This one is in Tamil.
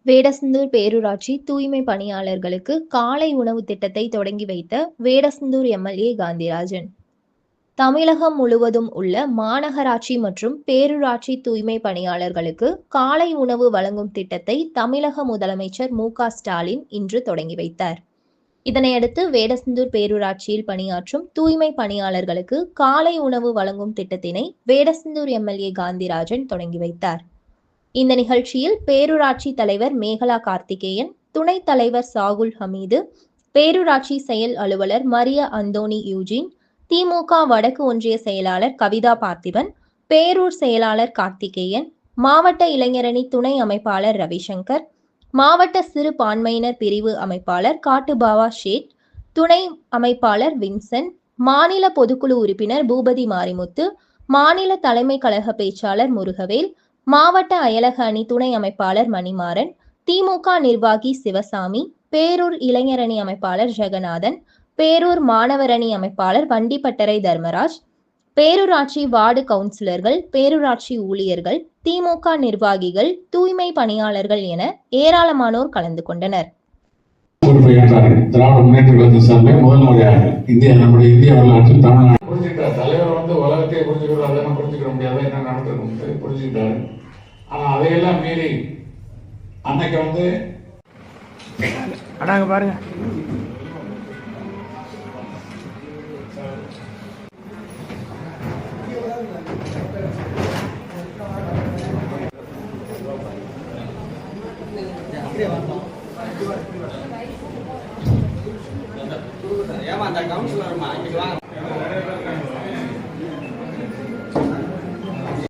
வேடசந்தூர் பேரூராட்சி தூய்மை பணியாளர்களுக்கு காலை உணவு திட்டத்தை தொடங்கி வைத்த வேடசந்தூர் எம்எல்ஏ காந்திராஜன். தமிழகம் முழுவதும் உள்ள மாநகராட்சி மற்றும் பேரூராட்சி தூய்மை பணியாளர்களுக்கு காலை உணவு வழங்கும் திட்டத்தை தமிழக முதலமைச்சர் மு.க.ஸ்டாலின் இன்று தொடங்கி வைத்தார். இதனையடுத்து வேடசந்தூர் பேரூராட்சியில் பணியாற்றும் தூய்மை பணியாளர்களுக்கு காலை உணவு வழங்கும் திட்டத்தினை வேடசந்தூர் எம்எல்ஏ காந்திராஜன் தொடங்கி வைத்தார். இந்த நிகழ்ச்சியில் பேரூராட்சி தலைவர் மேகலா கார்த்திகேயன், துணைத் தலைவர் சாகுல் ஹமீது, பேரூராட்சி செயல் அலுவலர் மரிய அந்தோணி யூஜின், திமுக வடக்கு ஒன்றிய செயலாளர் கவிதா பார்த்திபன், பேரூர் செயலாளர் கார்த்திகேயன், மாவட்ட இளைஞரணி துணை அமைப்பாளர் ரவிசங்கர், மாவட்ட சிறுபான்மையினர் பிரிவு அமைப்பாளர் காட்டுபாவா ஷேட், துணை அமைப்பாளர் வின்சென்ட், மாநில பொதுக்குழு உறுப்பினர் பூபதி மாரிமுத்து, மாநில தலைமை கழக பேச்சாளர் முருகவேல், மாவட்ட அயலக அணி துணை அமைப்பாளர் மணிமாறன், திமுக நிர்வாகி சிவசாமி, பேரூர் இளைஞரணி அமைப்பாளர் ஜெகநாதன், பேரூர் மாணவர் அணி அமைப்பாளர் வண்டிப்பட்டறை தர்மராஜ், பேரூராட்சி வார்டு கவுன்சிலர்கள், பேரூராட்சி ஊழியர்கள், திமுக நிர்வாகிகள், தூய்மை பணியாளர்கள் என ஏராளமானோர் கலந்து கொண்டனர். திராவிட முன்னேற்ற கழகத்தின் சார்பில் முதல் முறையாக நம்முடைய இந்திய வரலாற்றில் தமிழ்நாடு புரிஞ்சுக்கிட்டார். தலைவர் உலகத்தை புரிஞ்சுக்கிறோம், அதெல்லாம் புரிஞ்சுக்கிற முடியாது, என்ன நடந்திருக்கும் புரிஞ்சுக்கிட்டாரு. ஆனா அதையெல்லாம் மீறி அன்னைக்கு அடாங்க பாருங்க. அப்படியே